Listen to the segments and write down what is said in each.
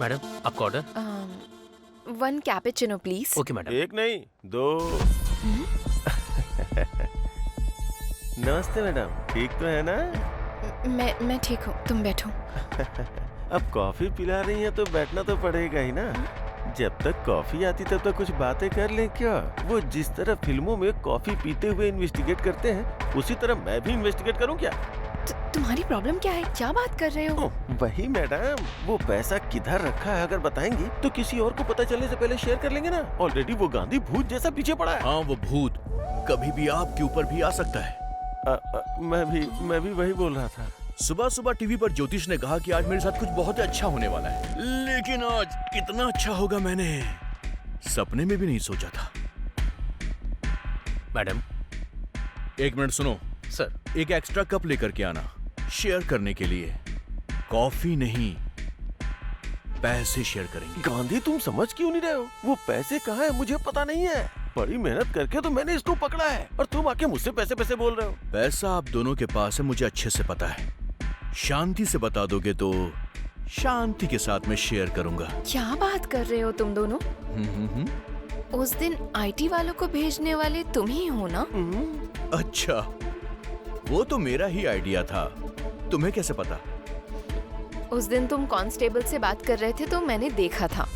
Madam आपका order? 1 cappuccino please. Okay madam. एक नहीं 2। नमस्ते मैडम, ठीक तो है ना? मैं ठीक हूँ, तुम बैठो। अब कॉफी पिला रही हैं तो बैठना तो पड़ेगा ही ना। जब तक कॉफी आती तब तक कुछ बातें कर लें क्या? वो जिस तरह फिल्मों में कॉफी पीते हुए इन्वेस्टिगेट करते हैं, उसी तरह मैं भी इन्वेस्टिगेट करूं क्या? तुम्हारी प्रॉब्लम क्या है? क्या बात कर रहे हो? वही मैडम, वो पैसा किधर रखा है अगर बताएंगी तो किसी और को पता चलने से पहले शेयर कर लेंगे ना। ऑलरेडी वो गांधी भूत जैसा पीछे पड़ा है। हाँ, वो भूत कभी भी आपके ऊपर भी आ सकता है। मैं भी वही बोल रहा था। सुबह सुबह टीवी पर ज्योतिष ने कहा कि आज मेरे साथ कुछ बहुत अच्छा होने वाला है, लेकिन आज कितना अच्छा होगा मैंने सपने में भी नहीं सोचा था। मैडम एक मिनट सुनो सर। एक एक्स्ट्रा कप लेकर के आना, शेयर करने के लिए। कॉफी नहीं, पैसे शेयर करेंगे। गांधी तुम समझ क्यों नहीं रहे हो? वो पैसे कहाँ है मुझे पता नहीं है। बड़ी मेहनत करके तो मैंने इसको पकड़ा है और तुम आके मुझसे पैसे पैसे बोल रहे हो। पैसा आप दोनों के पास है, मुझे अच्छे से पता है। शांति से बता दोगे तो शांति के साथ में शेयर करूंगा। क्या बात कर रहे हो तुम दोनों? उस दिन आईटी वालों को भेजने वाले तुम ही हो ना? अच्छा, वो तो मेरा ही आइडिया था, तुम्हें कैसे पता? उस दिन तुम कांस्टेबल से बात कर रहे थे तो मैंने देखा था।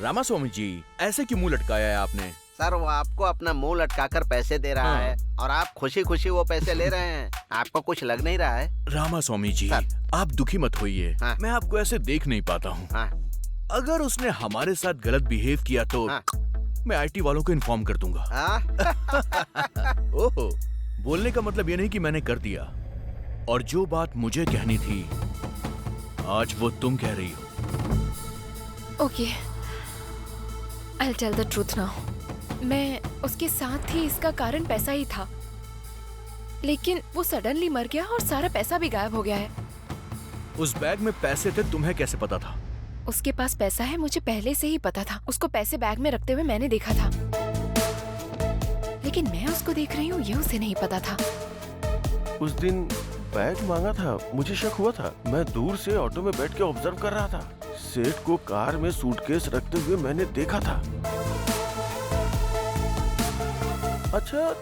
रामास्वामी जी, ऐसे क्यों मुंह लटकाया है आपने? सर, वो आपको अपना मुंह लटकाकर पैसे दे रहा है और आप खुशी खुशी वो पैसे ले रहे हैं। आपको कुछ लग नहीं रहा है? रामास्वामी जी, आप दुखी मत होइए। मैं आपको ऐसे देख नहीं पाता हूँ। अगर उसने हमारे साथ गलत बिहेव किया तो मैं आईटी वालों को इन्फॉर्म कर दूंगा। ओहो, बोलने का मतलब ये नहीं कि मैंने कर दिया, और जो बात मुझे कहनी थी आज वो तुम कह रही हो। Okay, I'll tell the truth now. मैं उसके साथ थी, इसका कारण पैसा ही था, लेकिन वो सडनली मर गया और सारा पैसा भी गायब हो गया है। उस बैग में पैसे थे, तुम्हें कैसे पता था? उसके पास पैसा है, मुझे पहले से ही पता था। उसको पैसे बैग में रखते हुए मैंने देखा था, लेकिन मैं उसको देख रही हूँ ये उसे नहीं पता था। उस दिन बैग मांगा था, मुझे शक हुआ था। मैं दूर से ऑटो में बैठ के ऑब्जर्व कर रहा था। सेठ को कार में सूटकेस रखते हुए मैंने देखा था। अच्छा,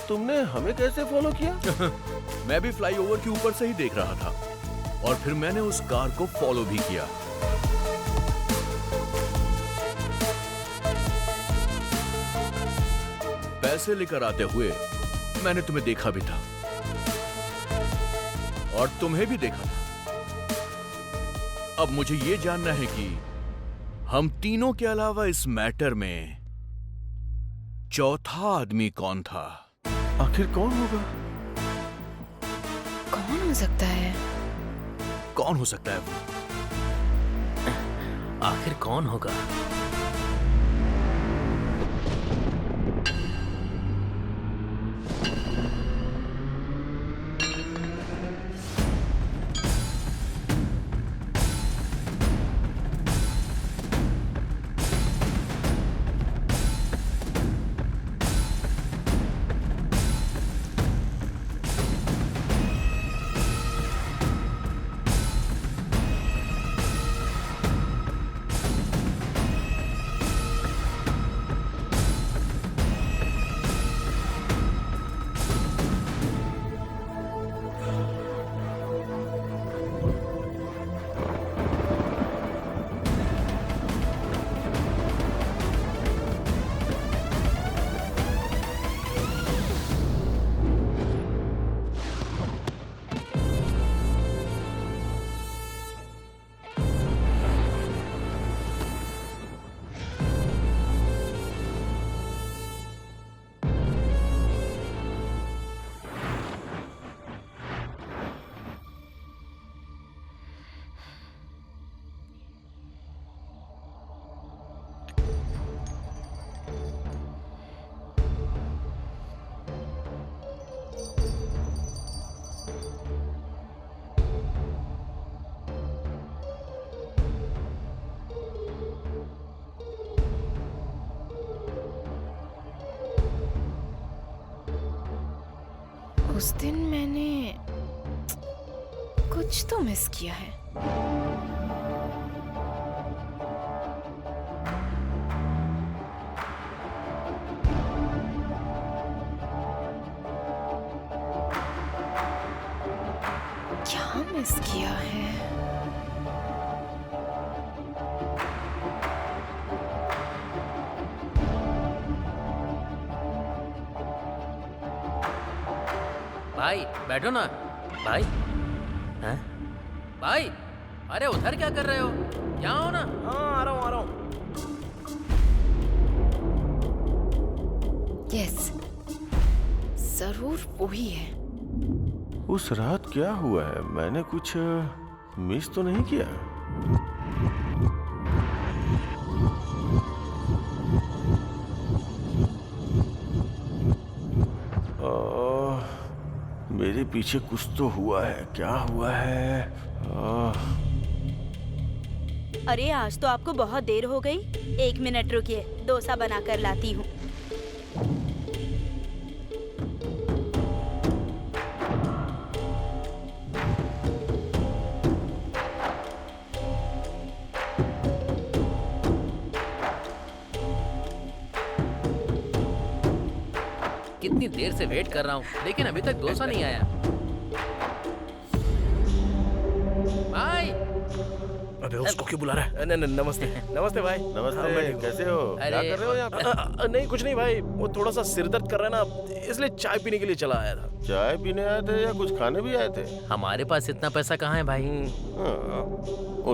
तुमने हमें कैसे फॉलो किया? मैं भी फ्लाईओवर के ऊपर से ही देख रहा था और फिर मैंने उस कार को फॉलो भी किया। पैसे लेकर आते हुए मैंने तुम्हें देखा भी था और तुम्हें भी देखा था। अब मुझे ये जानना है कि हम तीनों के अलावा इस मैटर में चौथा आदमी कौन था? आखिर कौन होगा? कौन हो सकता है? कौन हो सकता है वो? आखिर कौन होगा? उस दिन मैंने कुछ तो मिस किया है। भाई बैठो ना भाई। हैं? भाई अरे उधर क्या कर रहे हो? यहाँ हो ना। हाँ आ रहा हूँ। यस, जरूर वही है। उस रात क्या हुआ है? मैंने कुछ मिस तो नहीं किया? मेरे पीछे कुछ तो हुआ है। क्या हुआ है? अरे आज तो आपको बहुत देर हो गई। 1 मिनट रुकिए, डोसा बना कर लाती हूँ। कितनी देर से वेट कर रहा हूँ लेकिन अभी तक डोसा नहीं आया। भाई अबे उसको क्यों बुला रहा है? नमस्ते नमस्ते भाई। नमस्ते, कैसे हो? क्या कर रहे हो यहाँ पे? नहीं कुछ नहीं भाई, वो थोड़ा सा सिर दर्द कर रहा है ना, इसलिए चाय पीने के लिए चला आया था। चाय पीने आए थे या कुछ खाने भी आए थे? हमारे पास इतना पैसा कहाँ है भाई? हाँ,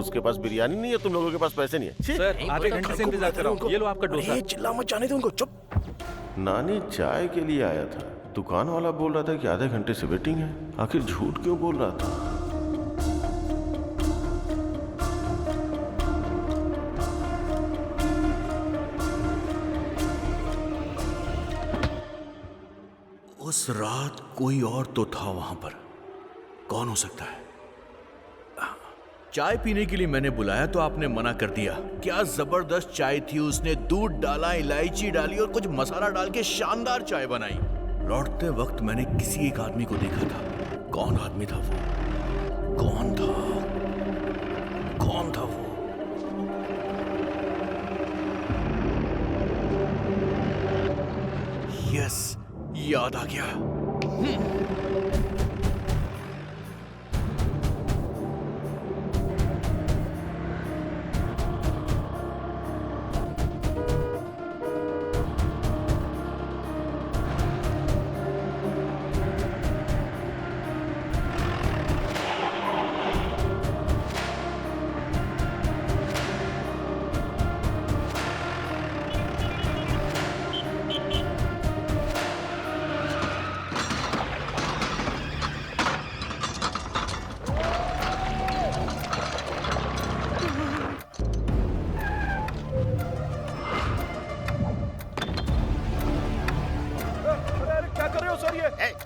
उसके पास बिरयानी नहीं है, तुम लोगों के पास पैसे नहीं है। छी! सर आधे घंटे से इंतजार कर रहा हूँ। ये लो आपका डोसा। चिल्ला मत, जाने दो उनको, चुप। नानी चाय के लिए आया था। दुकान वाला बोल रहा था कि आधे घंटे से वेटिंग है। आखिर झूठ क्यों बोल रहा था? उस रात कोई और तो था वहां पर। कौन हो सकता है? चाय पीने के लिए मैंने बुलाया तो आपने मना कर दिया। क्या जबरदस्त चाय थी। उसने दूध डाला, इलायची डाली और कुछ मसाला डाल के शानदार चाय बनाई। लौटते वक्त मैंने किसी एक आदमी को देखा था। कौन आदमी था वो? कौन था वो? यस, याद आ गया।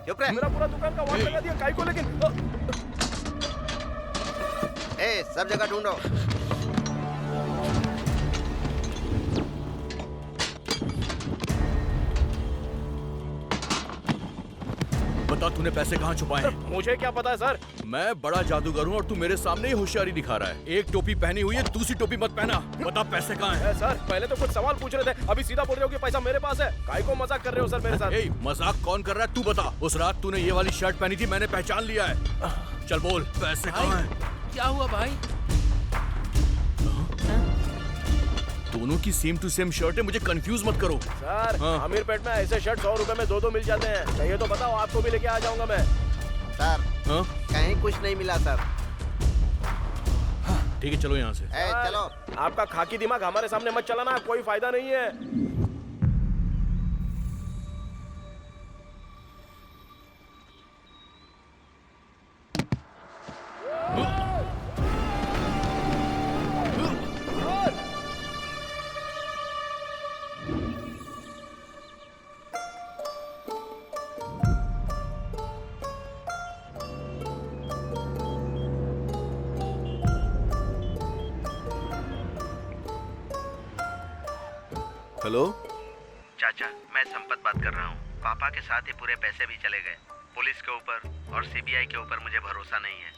चुप रहे। मेरा पूरा दुकान का वाट लगा दिया काई को, लेकिन सब जगह ढूंढो। बता तूने पैसे कहाँ छुपाए हैं? मुझे क्या पता है सर। मैं बड़ा जादूगर हूँ और तू मेरे सामने ही होशियारी दिखा रहा है। एक टोपी पहनी हुई है, दूसरी टोपी मत पहना। बता पैसे कहाँ हैं? सर पहले तो कुछ सवाल पूछ रहे थे, अभी सीधा बोल रहे हो कि पैसा मेरे पास है। काई को मजाक कर रहे हो सर मेरे साथ? मजाक कौन कर रहा है तू बता। उस रात तूने ये वाली शर्ट पहनी थी, मैंने पहचान लिया है। चल बोल, पैसे कहाँ हैं? क्या हुआ भाई? दोनों की सेम टू सेम शर्ट है, मुझे कंफ्यूज मत करो। सर अमीर पेट में ऐसे शर्ट 100 रुपए में 2 मिल जाते हैं। चाहिए तो बताओ, आपको भी लेके आ जाऊंगा मैं। सर कहीं कुछ नहीं मिला सर। ठीक है चलो यहाँ से। चलो। आपका खाकी दिमाग हमारे सामने मत चलाना, कोई फायदा नहीं है। हेलो चाचा, मैं संपत बात कर रहा हूँ। पापा के साथ ही पूरे पैसे भी चले गए। पुलिस के ऊपर और सीबीआई के ऊपर मुझे भरोसा नहीं है।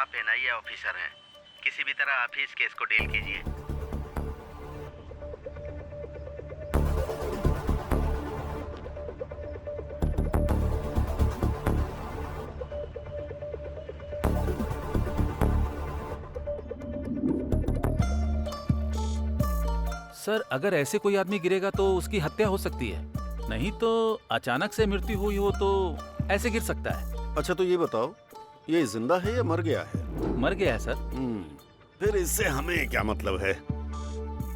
आप एनआईए ऑफिसर हैं, किसी भी तरह आप ही इस केस को डील कीजिए। सर अगर ऐसे कोई आदमी गिरेगा तो उसकी हत्या हो सकती है, नहीं तो अचानक से मृत्यु हुई हो तो ऐसे गिर सकता है। अच्छा तो ये बताओ, ये जिंदा है या मर गया है? मर गया है सर। फिर इससे हमें क्या मतलब है?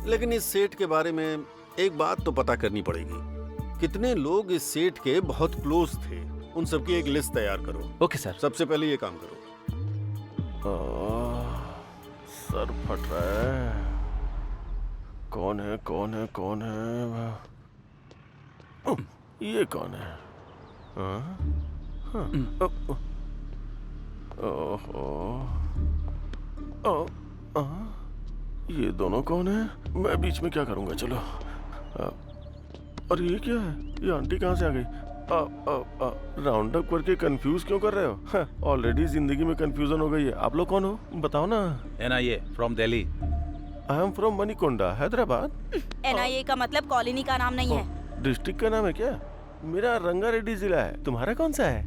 लेकिन इस सेठ के बारे में एक बात तो पता करनी पड़ेगी। कितने लोग इस सेठ के बहुत क्लोज थे, उन सबकी एक लिस्ट तैयार करो। Okay sir. सबसे पहले ये काम करो। सर फट रहा है। कौन है कौन है कौन है? ये कौन है? ये दोनों कौन है? मैं बीच में क्या करूंगा? चलो। और ये क्या है? ये आंटी कहाँ से आ गई? राउंड अप करके कंफ्यूज क्यों कर रहे हो? ऑलरेडी जिंदगी में कंफ्यूजन हो गई है। आप लोग कौन हो? बताओ ना। NIA from Delhi. I am from Manikonda, Hyderabad. NIA का मतलब कॉलोनी का नाम नहीं है। डिस्ट्रिक्ट का नाम है क्या? मेरा रंगारेड्डी जिला है। तुम्हारा कौन सा है?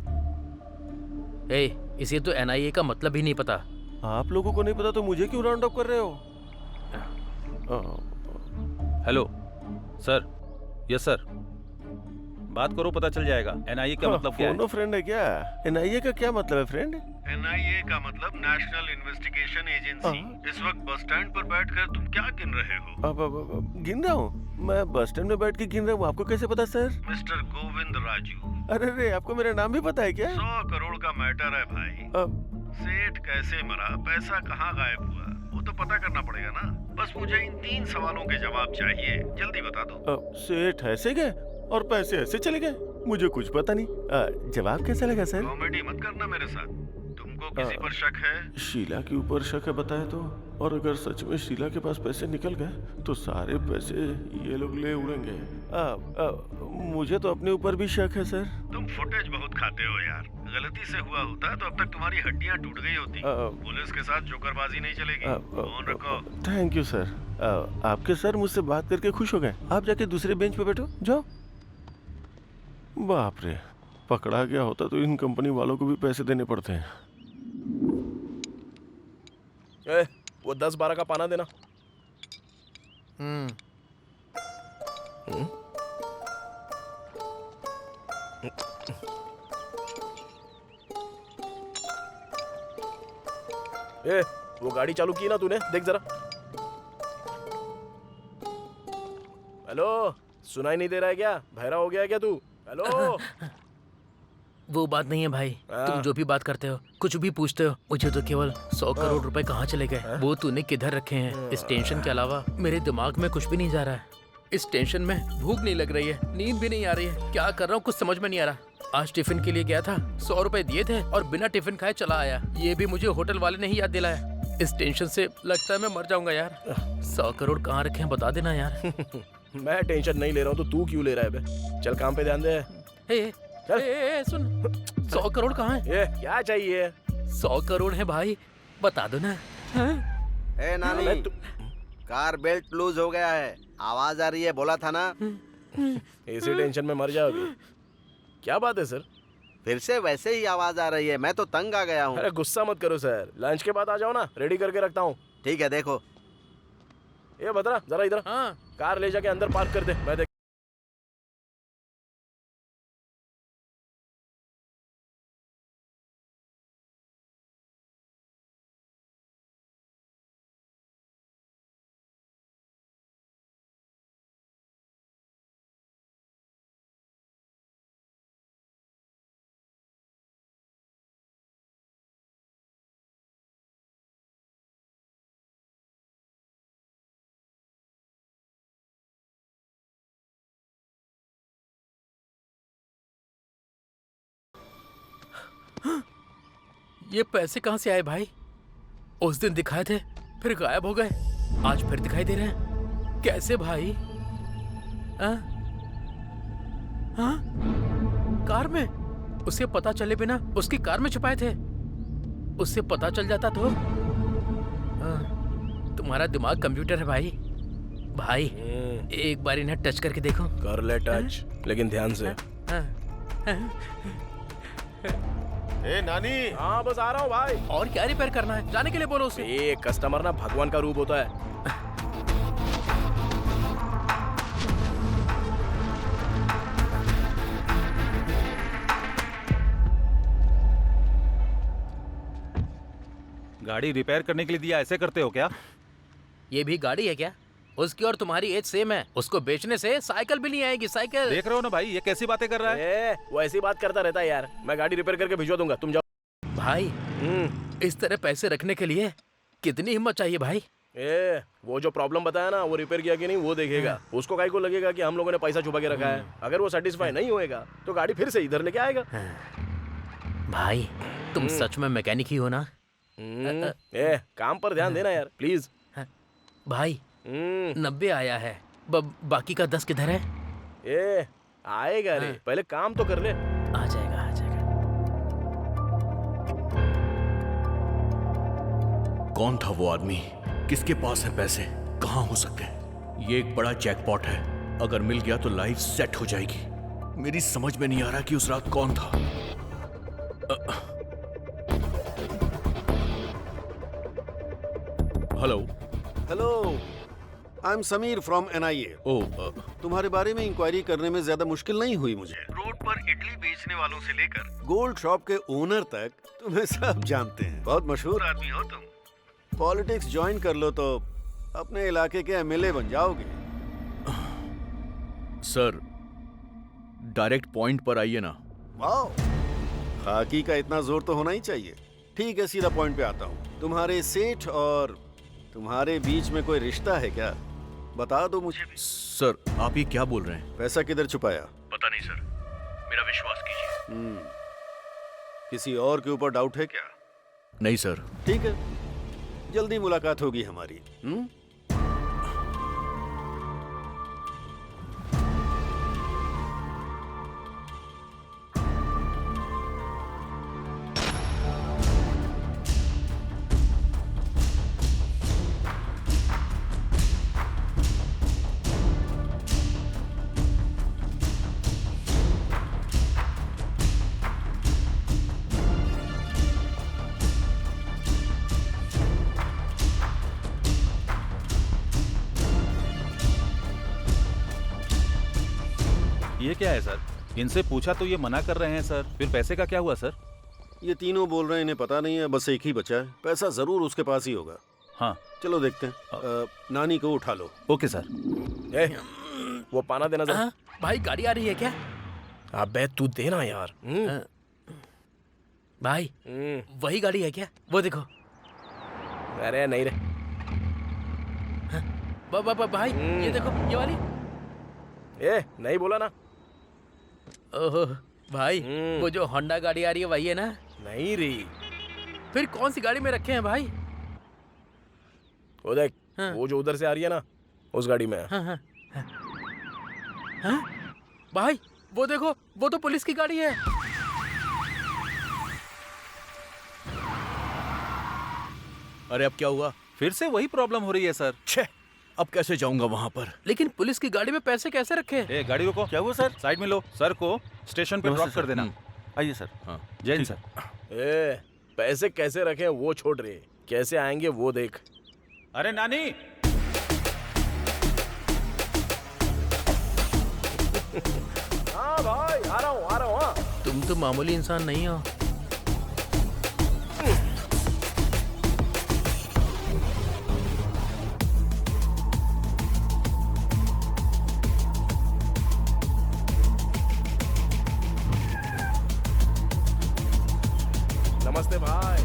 इसे तो NIA का मतलब ही नहीं पता। आप लोगों को नहीं पता तो मुझे क्यों राउंड अप कर रहे हो? Hello sir. यस सर, बात करो, पता चल जाएगा। NIA का मतलब क्या है? फोनो फ्रेंड है क्या? NIA का क्या मतलब है फ्रेंड? NIA का मतलब नेशनल इन्वेस्टिगेशन एजेंसी। इस वक्त बस स्टैंड पर बैठकर तुम क्या गिन रहे हो? अब गिन रहा हूँ। मैं बस स्टैंड में बैठ के गिन रहा हूँ। आपको कैसे पता सर? मिस्टर गोविंद राजू। अरे रे, आपको मेरा नाम भी पता है क्या? 100 करोड़ का मैटर है भाई। सेठ कैसे मरा, पैसा कहाँ गायब हुआ, वो तो पता करना पड़ेगा ना। बस मुझे इन 3 सवालों के जवाब चाहिए, जल्दी बता दो। सेठ ऐसे गए और पैसे ऐसे चले गए? मुझे कुछ पता नहीं। जवाब कैसा लगा सर? कॉमेडी मत करना मेरे साथ। तुमको किसी पर शक है? शीला के ऊपर शक है बताए तो। और अगर सच में शीला के पास पैसे निकल गए तो सारे पैसे ये लोग ले उड़ेंगे। मुझे तो अपने ऊपर भी शक है सर। तुम फुटेज बहुत खाते हो यार। गलती से हुआ होता तो अब तक तुम्हारी हड्डियां टूट गई होती। पुलिस के साथ जोकरबाजी नहीं चलेगी। फोन रखो। Thank you sir. आपके सर मुझसे बात करके खुश हो गए। आप जाके दूसरे बेंच पे बैठो, जाओ। बाप रे, पकड़ा गया होता तो इन कंपनी वालों को भी पैसे देने पड़ते हैं। वो 10-12 का पाना देना। वो गाड़ी चालू की ना तूने? देख जरा। हेलो, सुनाई नहीं दे रहा है क्या? बहरा हो गया है क्या तू? हेलो। वो बात नहीं है भाई। तुम जो भी बात करते हो, कुछ भी पूछते हो, मुझे तो केवल 100 करोड़ रुपए कहाँ चले गए, वो तूने किधर रखे हैं, इस टेंशन के अलावा मेरे दिमाग में कुछ भी नहीं जा रहा है। इस टेंशन में भूख नहीं लग रही है, नींद भी नहीं आ रही है। क्या कर रहा हूँ कुछ समझ में नहीं आ रहा। आज टिफिन के लिए गया था, 100 रुपए दिए थे और बिना टिफिन खाए चला आया। ये भी मुझे होटल वाले ने ही याद दिलाया। इस टेंशन से लगता है मैं मर जाऊंगा यार। 100 करोड़ कहाँ रखे हैं बता देना यार। मैं टेंशन नहीं ले रहा हूँ तो तू क्यों ले रहा है बे? चल काम पे ध्यान दे। सुन, 100 करोड़ कहाँ है? ये क्या चाहिए? 100 करोड़ है भाई, बता दो ना। ए नानी, कार बेल्ट लूज हो गया है, आवाज आ रही है, बोला था ना। इसी टेंशन में मर जाओ अभी। क्या बात है सर? फिर से वैसे ही आवाज आ रही है, मैं तो तंग आ गया हूँ। अरे गुस्सा मत करो सर, लंच के बाद आ जाओ ना, रेडी करके रखता हूँ। ठीक है, देखो। ये बता जरा इधर। हाँ। कार ले जाके अंदर पार्क कर दे, मैं देख। ये पैसे कहाँ से आए भाई? उस दिन दिखाए थे, फिर गायब हो गए, आज फिर दिखाई दे रहे हैं। कैसे भाई? हाँ? कार में? उसे पता चले बिना उसकी कार में छुपाए थे। उससे पता चल जाता तो। तुम्हारा दिमाग कंप्यूटर है भाई। भाई एक बार इन्हें टच करके देखो। कर ले टच, लेकिन ध्यान से। ए नानी। हाँ बस आ रहा हूँ भाई। और क्या रिपेयर करना है? जाने के लिए बोलो उसे। ये कस्टमर ना भगवान का रूप होता है। गाड़ी रिपेयर करने के लिए दिया, ऐसे करते हो क्या? ये भी गाड़ी है क्या? उसकी और तुम्हारी एज सेम है। उसको बेचने से साइकिल भी नहीं आएगी। साइकिल देख रहे हो ना भाई, ये कैसी बातें कर रहा है। वो ऐसी बात करता रहता है यार। मैं गाड़ी रिपेयर करके भिजवा दूंगा, तुम जाओ। भाई इस तरह पैसे रखने के लिए कितनी हिम्मत चाहिए भाई? वो जो प्रॉब्लम बताया ना, वो रिपेयर किया कि नहीं वो देखेगा। उसको काहे को लगेगा कि हम लोगों ने पैसा छुपा के रखा है। अगर वो सेटिस्फाई नहीं होएगा तो गाड़ी फिर से इधर लेके आएगा। भाई तुम सच में मैकेनिक ही हो ना? काम पर ध्यान देना यार प्लीज। भाई 90 आया है, बाकी का 10 किधर है? आएगा रे, पहले काम तो कर ले। आ जाएगा, आ जाएगा। कौन था वो आदमी? किसके पास है पैसे? कहाँ हो सकते हैं? ये एक बड़ा जैकपॉट है। अगर मिल गया तो लाइफ सेट हो जाएगी। मेरी समझ में नहीं आ रहा कि उस रात कौन था। Hello hello, I am Sameer from NIA. तुम्हारे बारे में इंक्वायरी करने में ज्यादा मुश्किल नहीं हुई मुझे। रोड पर इडली बेचने वालों से लेकर गोल्ड शॉप के ओनर तक तुम्हें सब जानते हैं। बहुत मशहूर आदमी हो तुम। पॉलिटिक्स ज्वाइन कर लो तो अपने इलाके के एमएलए बन जाओगे। सर, डायरेक्ट पॉइंट पर आइए ना। वाओ, खाकी का इतना जोर तो होना ही चाहिए। ठीक है, सीधा पॉइंट पे आता हूँ। तुम्हारे सेठ और तुम्हारे बीच में कोई रिश्ता है क्या? बता दो मुझे भी। सर, आप ये क्या बोल रहे हैं? पैसा किधर छुपाया? पता नहीं सर, मेरा विश्वास कीजिए। किसी और के ऊपर डाउट है क्या? नहीं सर। ठीक है, जल्दी मुलाकात होगी हमारी। ये क्या है सर? इनसे पूछा तो ये मना कर रहे हैं सर। फिर पैसे का क्या हुआ सर? ये तीनों बोल रहे हैं इन्हें पता नहीं है, बस एक ही बचा है। पैसा जरूर उसके पास ही होगा। हाँ, चलो देखते हैं। नानी को उठा लो। Okay sir. वो पाना देना जरा। भाई गाड़ी आ रही है क्या? अबे तू देना यार। भाई वही गाड़ी है क्या? वो देखो। अरे नहीं रे। भाई ये देखो, ये वाली। नहीं बोला ना। ओहो भाई, वो जो होंडा गाड़ी आ रही है वही है ना? नहीं रे। फिर कौन सी गाड़ी में रखे हैं भाई? वो देख, वो जो उधर से आ रही है ना, उस गाड़ी में है। भाई वो देखो, वो तो पुलिस की गाड़ी है। अरे अब क्या हुआ? फिर से वही प्रॉब्लम हो रही है सर। छे, अब कैसे जाऊंगा वहां पर? लेकिन पुलिस की गाड़ी में पैसे कैसे रखे? ए, गाड़ी रोको। क्या हुआ सर? साइड में लो। सर को स्टेशन पे नमस्ते ड्रॉप कर सर। देना। आइए सर। हाँ, जय हिंद सर। पैसे कैसे रखे हैं वो छोड़ रहे, कैसे आएंगे वो देख। अरे नानी, हाँ भाई, आ रहा हूँ। हाँ, तुम तो मामूली इंसान नहीं हो। नमस्ते भाई।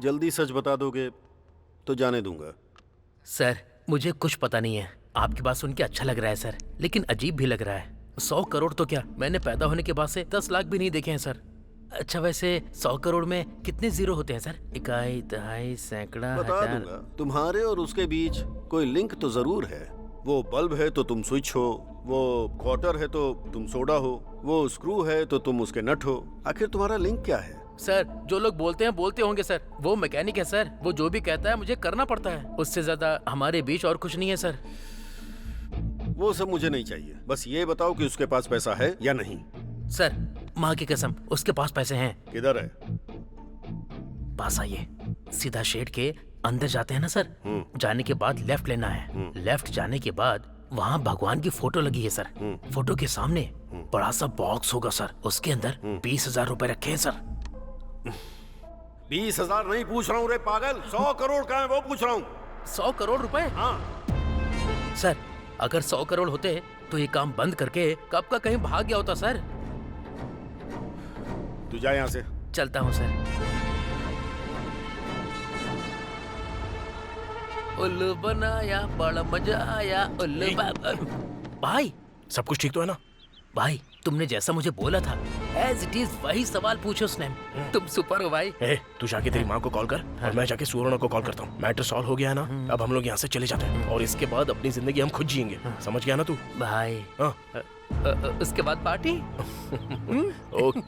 जल्दी सच बता दोगे तो जाने दूंगा। सर मुझे कुछ पता नहीं है। आपकी बात सुन के अच्छा लग रहा है सर, लेकिन अजीब भी लग रहा है। 100 करोड़ तो क्या, मैंने पैदा होने के बाद से 10 लाख भी नहीं देखे हैं सर। अच्छा वैसे 100 करोड़ में कितने जीरो होते हैं सर? इकाई, दहाई, सैकड़ा, बता हजार। दूंगा। तुम्हारे और उसके बीच कोई लिंक तो जरूर है। वो बल्ब है तो तुम स्विच हो, वो क्वार्टर है तो तुम सोडा हो, वो स्क्रू है तो तुम उसके नट हो। आखिर तुम्हारा लिंक क्या है? सर जो लोग बोलते हैं बोलते होंगे सर। वो मैकेनिक है सर, वो जो भी कहता है मुझे करना पड़ता है। उससे ज्यादा हमारे बीच और कुछ नहीं है सर। वो सब मुझे नहीं चाहिए, बस ये बताओ कि उसके पास पैसा है या नहीं। सर माँ की कसम, उसके पास पैसे हैं। किधर है? पास आइए, सीधा शेड के अंदर जाते हैं ना सर। जाने के बाद लेफ्ट लेना है। लेफ्ट जाने के बाद वहाँ भगवान की फोटो लगी है सर। फोटो के सामने बड़ा सा बॉक्स होगा सर, उसके अंदर 20,000 रुपए रखे हैं सर। 20,000 नहीं पूछ रहा हूँ रे पागल, 100 करोड़ का है वो पूछ रहा हूँ। 100 करोड़ रुपए? हाँ सर अगर 100 करोड़ होते तो ये काम बंद करके कब का कहीं भाग गया होता सर। तू जा यहाँ से। चलता हूँ सर। उल्लू बनाया बड़ा मजा आया उल्लू भाई सब कुछ ठीक तो है ना? भाई तुमने जैसा मुझे बोला था एज इट इज वही सवाल पूछो उसने। तुम सुपर हो भाई। तू जाके तेरी माँ को कॉल कर और मैं जाके सुवर्ण को कॉल करता हूँ। मैटर सॉल्व हो गया है ना, अब हम लोग यहाँ से चले जाते हैं और इसके बाद अपनी जिंदगी हम खुद जिएंगे। समझ गया ना तू? भाई हाँ। उसके बाद पार्टी। ओके।